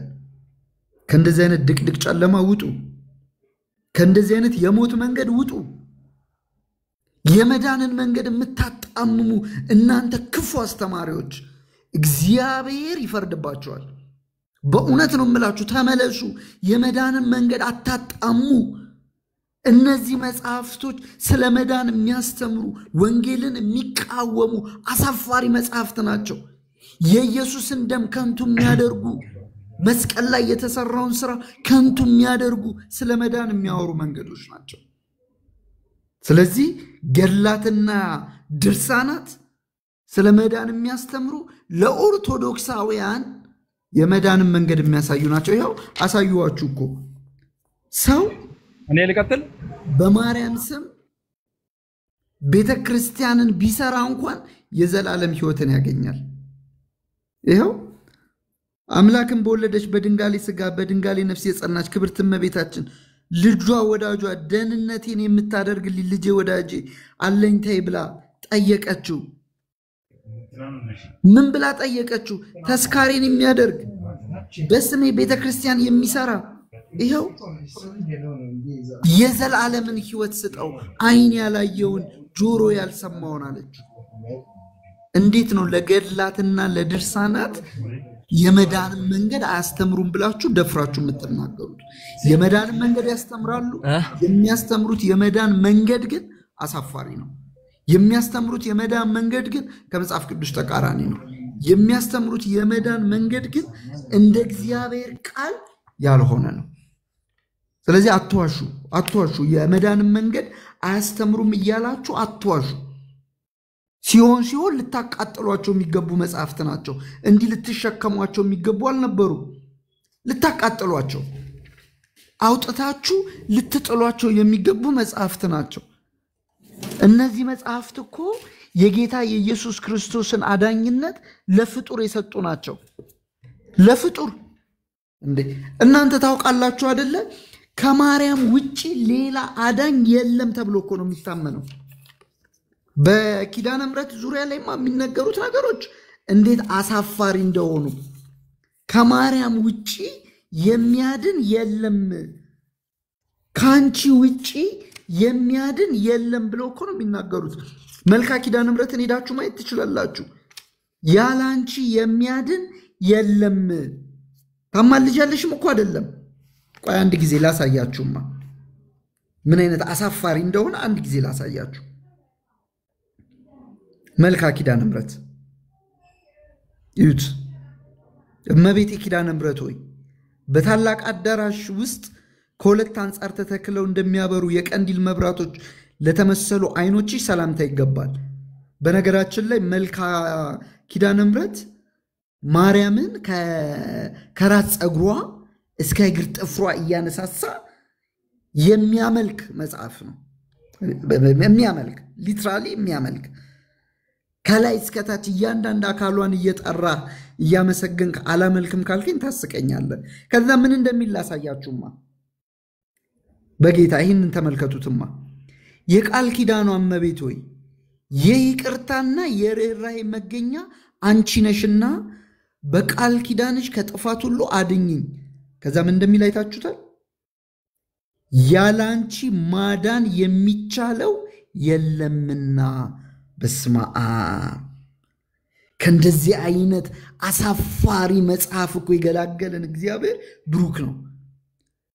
ከእንደዚህ አይነት ድቅድቅ ጨለማ ውጡ። ከእንደዚህ አይነት የሞት መንገድ ውጡ። የመዳንን መንገድ የምታጣምሙ እናንተ ክፉ አስተማሪዎች እግዚአብሔር ይፈርድባቸዋል። በእውነት ነው የምላችሁ፣ ተመለሱ። የመዳንን መንገድ አታጣሙ። እነዚህ መጽሐፍቶች ስለ መዳን የሚያስተምሩ ወንጌልን የሚቃወሙ አሳፋሪ መጽሐፍት ናቸው። የኢየሱስን ደም ከንቱ የሚያደርጉ፣ መስቀል ላይ የተሰራውን ስራ ከንቱ የሚያደርጉ ስለ መዳን የሚያወሩ መንገዶች ናቸው። ስለዚህ ገድላትና ድርሳናት ስለ መዳን የሚያስተምሩ ለኦርቶዶክሳውያን የመዳንን መንገድ የሚያሳዩ ናቸው። ይኸው አሳዩዋችሁ እኮ ሰው እኔ ልቀጥል። በማርያም ስም ቤተ ክርስቲያንን ቢሰራ እንኳን የዘላለም ሕይወትን ያገኛል። ይኸው አምላክን በወለደች በድንጋሌ ሥጋ በድንጋሌ ነፍስ የጸናች ክብርት እመቤታችን ልጇ ወዳጇ ደህንነቴን የምታደርግልኝ ልጄ ወዳጄ አለኝታዬ ብላ ጠየቀችው። ምን ብላ ጠየቀችው? ተስካሬን የሚያደርግ በስሜ ቤተ ክርስቲያን የሚሰራ ይኸው የዘላለምን ሕይወት ስጠው፣ ዓይን ያላየውን ጆሮ ያልሰማውን አለች። እንዴት ነው ለገድላትና ለድርሳናት የመዳንን መንገድ አያስተምሩም ብላችሁ ደፍራችሁ የምትናገሩት? የመዳንን መንገድ ያስተምራሉ። የሚያስተምሩት የመዳን መንገድ ግን አሳፋሪ ነው። የሚያስተምሩት የመዳን መንገድ ግን ከመጽሐፍ ቅዱስ ተቃራኒ ነው። የሚያስተምሩት የመዳን መንገድ ግን እንደ እግዚአብሔር ቃል ያልሆነ ነው። ስለዚህ አትዋሹ። የመዳንን መንገድ አያስተምሩም እያላችሁ አትዋሹ። ሲሆን ልታቃጥሏቸው የሚገቡ መጽሐፍት ናቸው። እንዲህ ልትሸከሟቸው የሚገቡ አልነበሩ። ልታቃጥሏቸው፣ አውጥታችሁ ልትጥሏቸው የሚገቡ መጽሐፍት ናቸው። እነዚህ መጽሐፍት እኮ የጌታ የኢየሱስ ክርስቶስን አዳኝነት ለፍጡር የሰጡ ናቸው። ለፍጡር እንዴ! እናንተ ታውቃላችሁ አይደለ? ከማርያም ውጪ ሌላ አዳኝ የለም ተብሎ እኮ ነው የሚታመነው። በኪዳነ ምሕረት ዙሪያ ላይ የሚነገሩት ነገሮች እንዴት አሳፋሪ እንደሆኑ። ከማርያም ውጪ የሚያድን የለም፣ ካንቺ ውጪ የሚያድን የለም ብለው እኮ ነው የሚናገሩት። መልካ ኪዳነ ምሕረትን ሄዳችሁ ማየት ትችላላችሁ። ያላንቺ የሚያድን የለም። ታማልጃለሽም እኮ አይደለም። ቆይ አንድ ጊዜ ላሳያችሁማ ምን አይነት አሳፋሪ እንደሆነ አንድ ጊዜ ላሳያችሁ። መልካ ኪዳነ ምሕረት እዩት። እመቤቴ ኪዳነ ምሕረት ሆይ በታላቅ አዳራሽ ውስጥ ከሁለት አንጻር ተተክለው እንደሚያበሩ የቀንዲል መብራቶች ለተመሰሉ አይኖችሽ ሰላምታ ይገባል። በነገራችን ላይ መልካ ኪዳነ ምሕረት ማርያምን ከራስ ጸጉሯ እስከ እግር ጥፍሯ እያነሳሳ የሚያመልክ መጽሐፍ ነው። የሚያመልክ ሊትራሊ የሚያመልክ ከላይ እስከ ታች እያንዳንዱ አካሏን እየጠራ እያመሰገንክ አላመልክም ካልከኝ ታስቀኛለህ። ከዛ ምን እንደሚል ላሳያችሁማ በጌታ ይህንን ተመልከቱትማ። የቃል ኪዳኗ እመቤት ሆይ የይቅርታና የርኅራኄ መገኛ አንቺ ነሽና በቃል ኪዳንሽ ከጥፋት ሁሉ አድኝኝ። ከዛ ምን እንደሚል አይታችሁታል? ያላንቺ ማዳን የሚቻለው የለምና። በስመ አብ። ከእንደዚህ አይነት አሳፋሪ መጽሐፍ እኮ የገላገለን እግዚአብሔር ብሩክ ነው።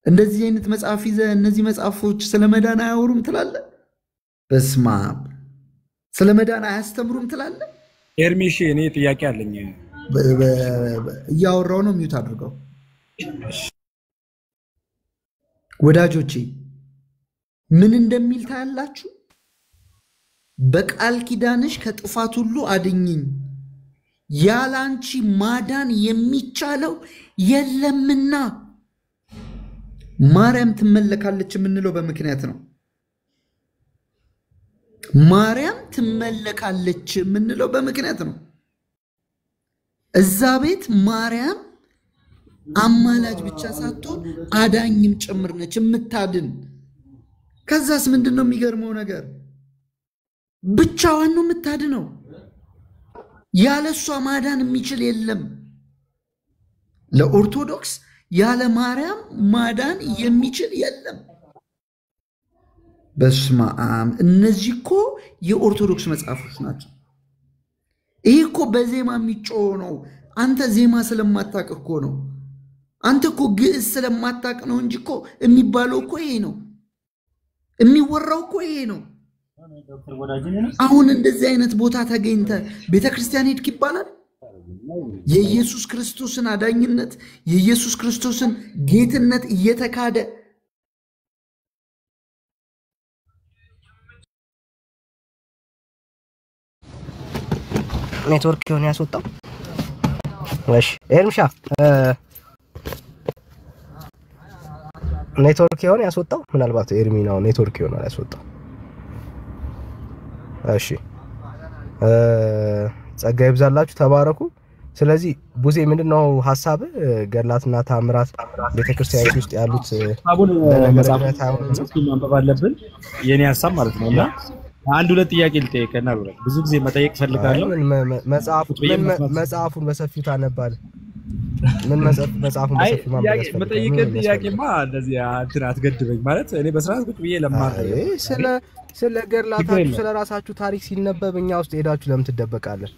እንደዚህ አይነት መጽሐፍ ይዘህ እነዚህ መጽሐፎች ስለ መዳን አያወሩም ትላለህ? በስመ አብ። ስለ መዳን አያስተምሩም ትላለህ? ኤርሚሽ እኔ ጥያቄ አለኝ። እያወራው ነው፣ ሚውት አድርገው። ወዳጆቼ ምን እንደሚል ታያላችሁ? በቃል ኪዳንሽ ከጥፋት ሁሉ አድኝኝ፣ ያላንቺ ማዳን የሚቻለው የለምና። ማርያም ትመለካለች የምንለው በምክንያት ነው። ማርያም ትመለካለች የምንለው በምክንያት ነው። እዛ ቤት ማርያም አማላጅ ብቻ ሳትሆን አዳኝም ጭምር ነች፣ የምታድን። ከዛስ ምንድነው የሚገርመው ነገር? ብቻዋን ነው የምታድነው። ያለሷ ማዳን የሚችል የለም። ለኦርቶዶክስ ያለ ማርያም ማዳን የሚችል የለም። በስመ አብ። እነዚህ እኮ የኦርቶዶክስ መጽሐፎች ናቸው። ይሄ እኮ በዜማ የሚጮህ ነው። አንተ ዜማ ስለማታውቅ እኮ ነው። አንተ እኮ ግዕዝ ስለማታውቅ ነው እንጂ እኮ የሚባለው እኮ ይሄ ነው። የሚወራው እኮ ይሄ ነው። አሁን እንደዚህ አይነት ቦታ ተገኝተ ቤተክርስቲያን ሄድክ ይባላል? የኢየሱስ ክርስቶስን አዳኝነት የኢየሱስ ክርስቶስን ጌትነት እየተካደ ኔትወርክ ይሆን ያስወጣው? እሺ ኤርምሻ ኔትወርክ ይሆን ያስወጣው? ምናልባት ኤርሚናው ኔትወርክ ይሆናል ያስወጣው። እሺ ጸጋ ይብዛላችሁ፣ ተባረኩ። ስለዚህ ቡዜ ምንድነው ሐሳብ? ገድላትና ተአምራት ቤተክርስቲያን ውስጥ ያሉት አቡን መጽሐፍ ማንበብ አለብን የኔ ሐሳብ ማለት ነውና አንድ ሁለት ጥያቄ ልጠይቅና ብለህ ብዙ ጊዜ መጠየቅ ፈልጋለሁ። መጽሐፉን በሰፊው ታነባለህ? ምን መጽሐፉን በሰፊው ማንበብ ያስፈልጋል? መጠየቅ ጥያቄማ እንደዚህ እንትን አትገድበኝ ማለት እኔ በስርዓት ቁጭ ብዬ ለማር ስለ ገድላታችሁ ስለ ራሳችሁ ታሪክ ሲነበብ እኛ ውስጥ ሄዳችሁ ለምን ትደበቃለህ?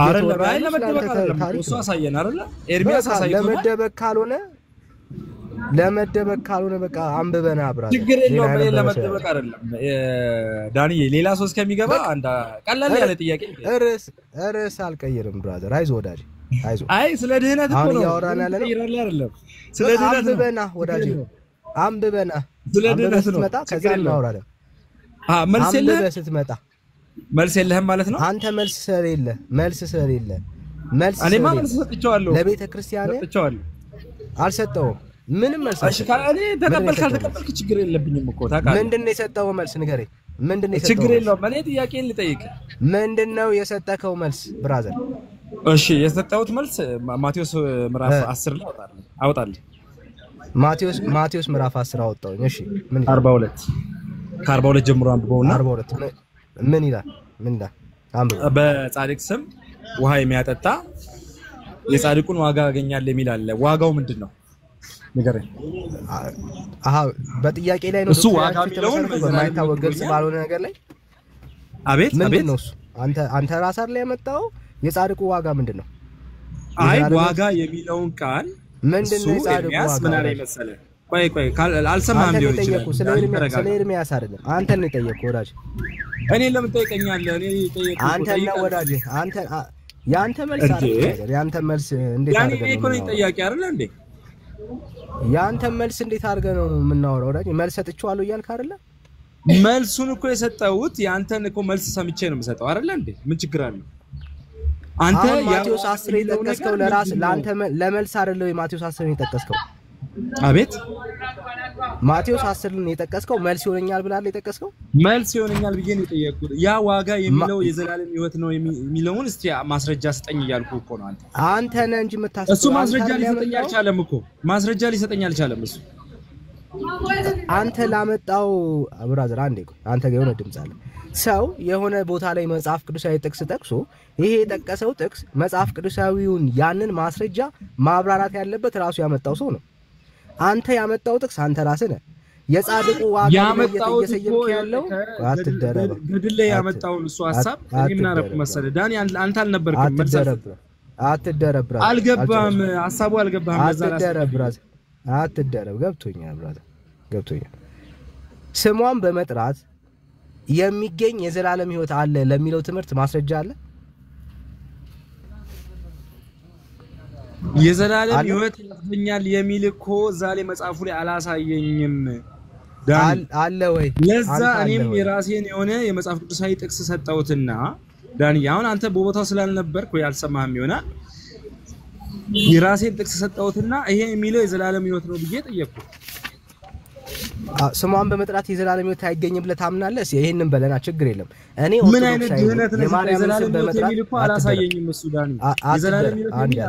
አይደለም ለመደበቅ አይደለም እሱ አሳየን አይደለ? ኤርሚያስ አሳየን። ለመደበቅ ካልሆነ በቃ አንብበና አብራ ችግር የለውም። ለመደበቅ አይደለም ዳንዬ፣ ሌላ ሰው እስከሚገባ አንድ ቀላል ያለ ጥያቄ ርዕስ አልቀይርም ብራዘር። አይዞህ ወዳጅ አይዞህ። አይ ስለ ድህነት እኮ ነው ያወራና ያለ አይደለም። ስለ ድህነት አንብበና ወዳጅ አንብበና ስለ ድህነት ነው። ከዛ እናወራለን። መልስ የለህም ስትመጣ መልስ የለህም ማለት ነው። አንተ መልስ ስለሌለ እኔማ መልስ ሰጥቼዋለሁ። ለቤተ ክርስቲያን ሰጥቼዋለሁ። አልሰጠውም ምንም መልስ። እሺ ካለ ተቀበል ካልተቀበልክ ችግር የለብኝም እኮ ታውቃለህ። ምንድነው የሰጠው መልስ ንገረኝ። ምንድነው የሰጠው? ችግር የለውም። እኔ ጥያቄን ልጠይቅ። ምንድነው የሰጠከው መልስ ብራዘር? እሺ የሰጠሁት መልስ ማቴዎስ ምዕራፍ 10 ላይ አወጣለሁ። ማቴዎስ ምዕራፍ 10 አወጣው። እሺ ምን 42 ከ42 ጀምሮ አንብበውና 42 ምን ይላል? አንብበው። በጻድቅ ስም ውሃ የሚያጠጣ የጻድቁን ዋጋ ያገኛል የሚል አለ። ዋጋው ምንድነው? ንገረኝ። በጥያቄ ላይ ነው እሱ ዋጋ የሚለውን በማይታወቅ ግልጽ ባልሆነ ነገር ላይ አቤት አቤት ነው እሱ? አንተ ራስህ አይደል ያመጣው? የጻድቁ ዋጋ ምንድነው? አይ ዋጋ የሚለውን ቃል ምንድነው? የጻድቁ ዋጋ ምን አለ መሰለህ? ቆይ አልሰማህም ሊሆን ይችላል። ስለ ኤርሚያስ አይደለም አንተን ነው የጠየቅኩህ ወዳጅ። እኔ ለምን ጠይቀኛለህ? እኔ ጠየቅኩህ አንተ ነው ወዳጅ። ያንተ መልስ አይደል? ያንተ መልስ እንዴት አድርገህ ነው? ያኔ እኮ ነው ጠያቂ አይደል እንዴ? ያንተ መልስ እንዴት አድርገህ ነው የምናወራው ወዳጅ? መልስ ሰጥቼዋለሁ እያልክ አይደለ? መልሱን እኮ የሰጠሁት ያንተን እኮ መልስ ሰምቼ ነው የምሰጠው አይደል እንዴ? ምን ችግር አለው? አንተ ማቴዎስ 10 የጠቀስከው ለአንተ ለመልስ አይደለም? የማቴዎስ 10 የጠቀስከው አቤት ማቴዎስ 10 የጠቀስከው መልስ ይሆነኛል ብላል የጠቀስከው መልስ ይሆነኛል ብዬ ነው የጠየቅኩት። ያ ዋጋ የሚለው የዘላለም ሕይወት ነው የሚለውን እስቲ ማስረጃ ስጠኝ እያልኩ እኮ ነው። አንተ ነህ እንጂ የምታስበው እሱ ማስረጃ ሊሰጠኝ አልቻለም እኮ ማስረጃ ሊሰጠኝ አልቻለም እሱ። አንተ ላመጣው ብራዘር አንዴ ቆይ፣ አንተ ጋር የሆነ ድምጽ አለ። ሰው የሆነ ቦታ ላይ መጽሐፍ ቅዱሳዊ ጥቅስ ጠቅሶ ይሄ የጠቀሰው ጥቅስ መጽሐፍ ቅዱሳዊውን ያንን ማስረጃ ማብራራት ያለበት ራሱ ያመጣው ሰው ነው። አንተ ያመጣው ጥቅስ አንተ ራስህ ነህ። የጻድቁ ዋጋ እየሰየምክ ያለው አትደረብ ግድል ላይ ያመጣው እሱ ሐሳብ እኔ ምን አረኩ መሰለህ ዳኒ? አንተ አልነበርክም አትደረብ አልገባም ሐሳቡ አልገባም። አትደረብ ገብቶኛል ብራዘር ገብቶኛል። ስሟን በመጥራት የሚገኝ የዘላለም ሕይወት አለ ለሚለው ትምህርት ማስረጃ አለ? የዘላለም ሕይወት ያስገኛል የሚል እኮ ዛሬ መጽሐፉ ላይ አላሳየኝም ዳኒ አለ ወይ? ለዛ እኔም የራሴን የሆነ የመጽሐፍ ቅዱሳዊ ጥቅስ ሰጣውትና ዳኒ አሁን አንተ በቦታው ስላልነበርክ ወይ አልሰማህም ይሆናል። የራሴን ጥቅስ ሰጣውትና ይሄ የሚለው የዘላለም ሕይወት ነው ብዬ ጠየቅኩ። ስሟን በመጥራት የዘላለም ሕይወት አይገኝም ብለህ ታምናለህ? ይሄንን በለና ችግር የለም። እኔ ምን አይነት ድህነት ነው የዘላለም ሕይወት የሚል እኮ አላሳየኝም እሱ ዳኒ። የዘላለም ሕይወት የሚል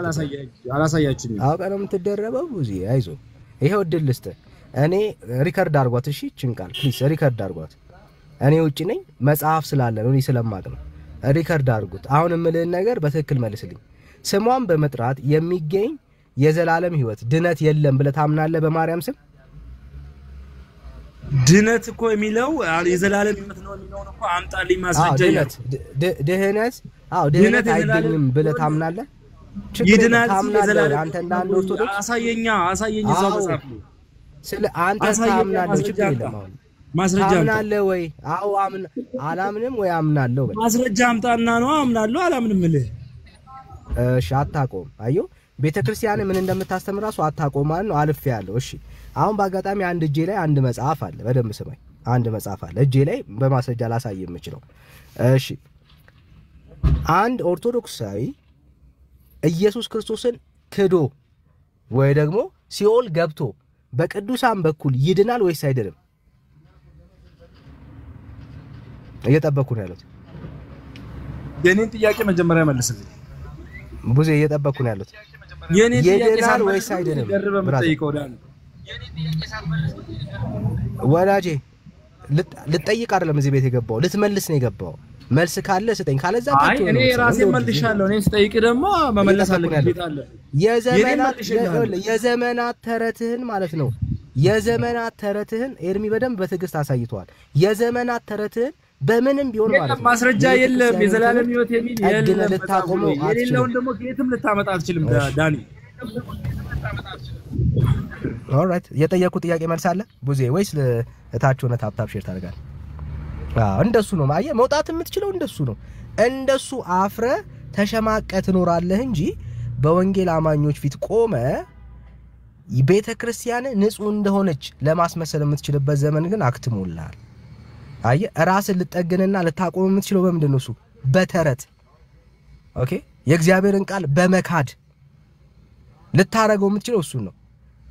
አላሳያችሁኝም። አውቀህ ነው የምትደረበው። እዚህ አይዞህ ይሄው እድል ልስጥህ። እኔ ሪከርድ አድርጓት እሺ፣ ጭንቃል ፕሊስ ሪከርድ አድርጓት። እኔ ውጪ ነኝ መጽሐፍ ስላለ ነው እኔ ስለማቅ ነው። ሪከርድ አድርጉት። አሁን የምልህን ነገር በትክክል መልስልኝ። ስሟን በመጥራት የሚገኝ የዘላለም ሕይወት ድነት የለም ብለህ ታምናለህ በማርያም ስም? ድነት እኮ የሚለው የዘላለም ሕይወት ነው የሚለው እኮ አምጣልኝ ማስረጃ። ድህነት ድህነት አይገኝም ብለህ ታምናለህ? ይድናል ታምናለህ? አንተ እንዳንድ ኦርቶዶክስ አሳየኛ እዛው መጽሐፍ ነው ስለ አንተ ታምናለህ? ችግር የለም። አሁን ማስረጃ ታምናለህ ወይ? አዎ አላምንም ወይ አምናለሁ በል። ማስረጃ አምጣና ነው አምናለሁ አላምንም እልህ። እሺ አታቆም። አየሁ ቤተክርስቲያን ምን እንደምታስተምር ራሱ አታቆም ማለት ነው። አልፌያለሁ። እሺ አሁን በአጋጣሚ አንድ እጄ ላይ አንድ መጽሐፍ አለ። በደንብ ስማኝ። አንድ መጽሐፍ አለ እጄ ላይ በማስረጃ ላሳይ የምችለው። እሺ አንድ ኦርቶዶክሳዊ ኢየሱስ ክርስቶስን ክዶ ወይ ደግሞ ሲኦል ገብቶ በቅዱሳን በኩል ይድናል ወይስ አይድንም? እየጠበኩ ነው ያሉት። የኔን ጥያቄ መጀመሪያ መልስልኝ። ብዙ እየጠበኩ ነው ያሉት። የኔን ጥያቄ ወይስ አይድንም? ገርበህ የምትጠይቀው ዳኒ ወላጄ ልትጠይቅ አይደለም እዚህ ቤት የገባው ልትመልስ ነው የገባው። መልስ ካለ ስጠኝ፣ ካለዛ አይ እኔ ራሴን መልሻለሁ። እኔ ስጠይቅ ደግሞ መመለስ አለብኝ። የዘመናት ተረትህን ማለት ነው። የዘመናት ተረትህን ኤርሚ በደንብ በትዕግስት አሳይቷል። የዘመናት ተረትህን በምንም ቢሆን ማለት ነው ማስረጃ የለም። የዘላለም ሕይወት የሚል የለም። ልታቆመው የሌለውን ደግሞ ከየትም ልታመጣ አትችልም ዳኒ። ኦልራይት የጠየቁ ጥያቄ መልስ አለ ቡዜ ወይስ እታች ሆነ ታፕታፕ ሼር ታደርጋለህ? እንደሱ ነው ማየ መውጣት የምትችለው እንደሱ ነው። እንደሱ አፍረ ተሸማቀ ትኖራለህ እንጂ በወንጌል አማኞች ፊት ቆመ ቤተክርስቲያን ንጹህ እንደሆነች ለማስመሰል የምትችልበት ዘመን ግን አክትሞልሃል። አየ ራስን ልጠግንና ልታቆም የምትችለው በምንድነው? እሱ በተረት ኦኬ፣ የእግዚአብሔርን ቃል በመካድ ልታረገው የምትችለው እሱ ነው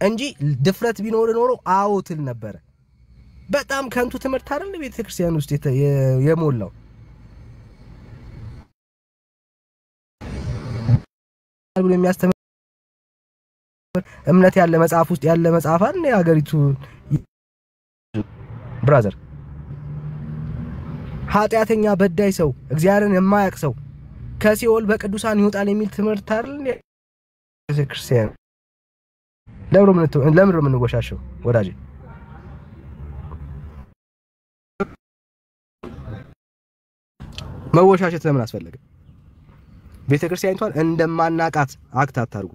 እንጂ ድፍረት ቢኖር ኖሮ አዎ ትል ነበር። በጣም ከንቱ ትምህርት አይደል ቤተክርስቲያን ውስጥ የሞላው። ብሎ የሚያስተምር እምነት ያለ መጽሐፍ ውስጥ ያለ መጽሐፍ አይደል የሀገሪቱ ብራዘር። ኃጢአተኛ በዳይ ሰው እግዚአብሔርን የማያውቅ ሰው ከሲኦል በቅዱሳን ይወጣል የሚል ትምህርት አይደል ቤተክርስቲያን። ለምን ነው የምንጎሻሸው ወዳጄ? መወሻሸት ለምን አስፈለገ? ቤተክርስቲያኒቷን እንደማናቃት አክት አታርጉ።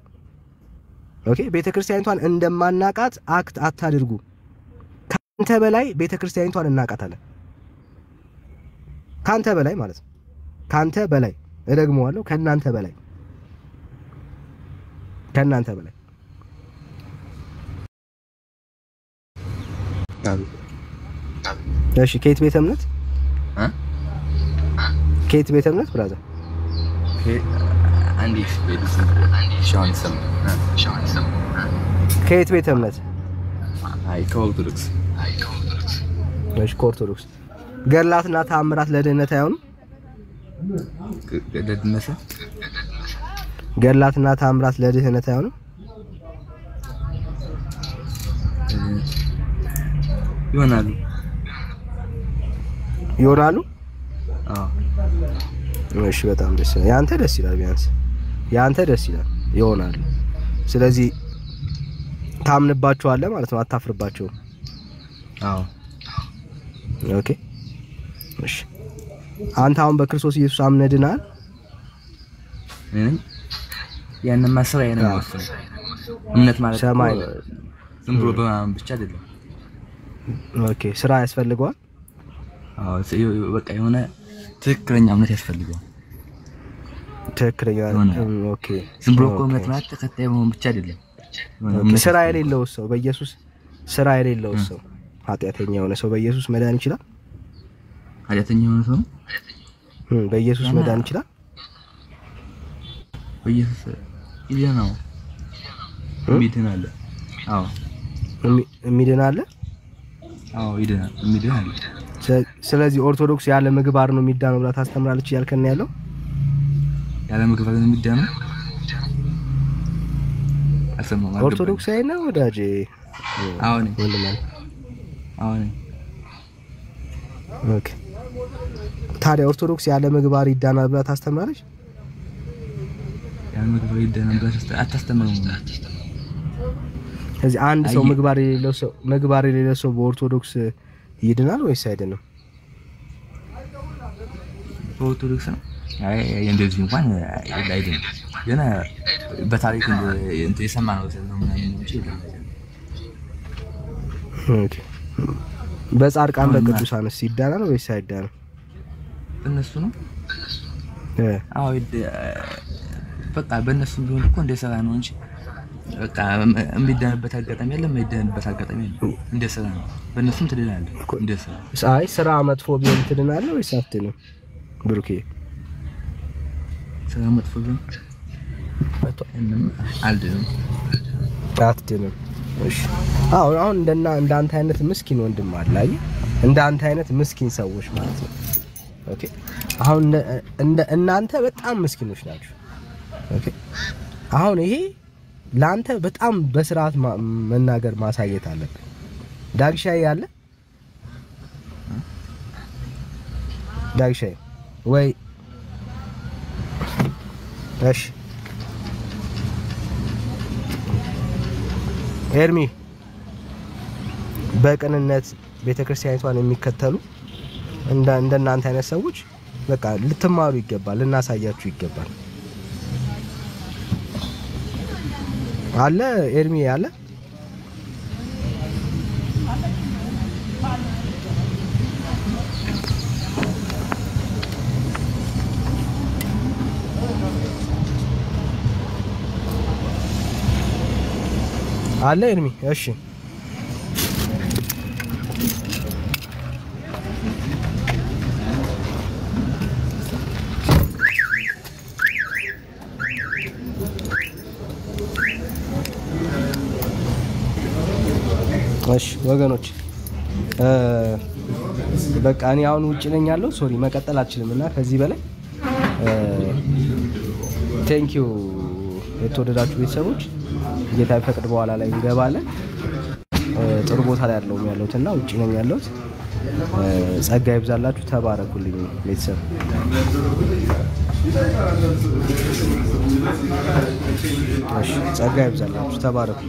ኦኬ ቤተክርስቲያኒቷን እንደማናቃት አክት አታድርጉ። ካንተ በላይ ቤተክርስቲያኒቷን እናቃታለን። ካንተ በላይ ማለት ነው። ካንተ በላይ እደግመዋለሁ፣ ከናንተ በላይ እሺ ከየት ቤተ እምነት ከየት ቤተ እምነት ብራዘር? አንዲት ሻንሰም ከየት ቤተ እምነት? አይ ከኦርቶዶክስ። እሺ ከኦርቶዶክስ። ገድላትና ተአምራት ለድህነት አይሆንም? ገድላትና ተአምራት ለድህነት አይሆንም? ይሆናሉ። እሺ በጣም ደስ ይላል። ያንተ ደስ ይላል፣ ቢያንስ ያንተ ደስ ይላል። ይሆናሉ። ስለዚህ ታምንባቸዋለህ ማለት ነው፣ አታፍርባቸውም? አዎ። ኦኬ እሺ። አንተ አሁን በክርስቶስ ኢየሱስ አምነህ ድናል? ያንን ማሰሪያ ነው ማለት እምነት ማለት ሰማይ ዝም ብሎ በማመን ብቻ አይደለም። ኦኬ ስራ ያስፈልገዋል? አዎ በቃ የሆነ ትክክለኛ እምነት ያስፈልገዋል። ትክክለኛ ኦኬ። ዝም ብሎ እምነት ማለት ተከታይ መሆን ብቻ አይደለም። ስራ የሌለው ሰው በኢየሱስ ስራ የሌለው ሰው ኃጢአተኛ የሆነ ሰው በኢየሱስ መዳን ይችላል? ኃጢአተኛ የሆነ ሰው በኢየሱስ መዳን ይችላል? በኢየሱስ ይደናው የሚድናል? አዎ የሚድናል? አዎ ይድናል፣ የሚድናል። ስለዚህ ኦርቶዶክስ ያለ ምግባር ነው የሚዳነው ብላ ታስተምራለች እያልከን ያለው? ያለ ምግባር ነው የሚዳነው? አሰማው ኦርቶዶክስ አይና ወዳጄ። አሁን ኦኬ ታዲያ ኦርቶዶክስ ያለ ምግባር ይዳናል ብላ ታስተምራለች? ያለ ምግባር ይዳናል ብላ አታስተምርም። ስለዚህ አንድ ሰው ምግባር የሌለው ሰው በኦርቶዶክስ ይድናል ወይስ አይድንም? በኦርቶዶክስ ነው አይ እንደዚህ እንኳን አይድንም። ገና በታሪክ እንደ የሰማነው ነው ምናምን ነው እንጂ ኦኬ በጻድቃን በቅዱሳንስ ይዳናል ወይስ አይዳንም? በእነሱ ነው አዎ በቃ በእነሱ ቢሆን እኮ እንደሰራ ነው እንጂ በቃ እምቢዳንበት አጋጣሚ የለም፣ የማይዳንበት አጋጣሚ የለም። እንደሰራ ነው። በእነሱም ትድናለህ እንደሰራ። አይ ስራ መጥፎ ቢሆን ትድናለህ ወይስ አትድንም? ብሩኬ ስራ መጥፎ ቢሆን አልድንም። አትድንም። እሺ አሁን እንዳንተ አይነት ምስኪን ወንድም አለ። አይ እንዳንተ አይነት ምስኪን ሰዎች ማለት ነው። ኦኬ አሁን እናንተ በጣም ምስኪኖች ናችሁ። ኦኬ አሁን ይሄ ላንተ በጣም በስርዓት መናገር ማሳየት አለበት። ዳግሻይ ያለ ዳግሻይ ወይ እሺ ኤርሚ በቅንነት ቤተክርስቲያኒቷን የሚከተሉ እንደናንተ አይነት ሰዎች በቃ ልትማሩ ይገባል፣ ልናሳያችሁ ይገባል። አለ ኤርሚ ያለ አለ ኤርሚ እሺ እሺ ወገኖች በቃ እኔ አሁን ውጭ ነኝ ያለው ሶሪ መቀጠል አልችልምና ከዚህ በላይ ቴንክ ዩ የተወደዳችሁ ቤተሰቦች ጌታ ፈቅድ በኋላ ላይ እንገባለን። ጥሩ ቦታ ላይ ያለውትና ውጭ ነኝ ያለሁት። ጸጋ ይብዛላችሁ፣ ተባረኩልኝ ቤተሰብ። እሺ ጸጋ ይብዛላችሁ፣ ተባረኩ።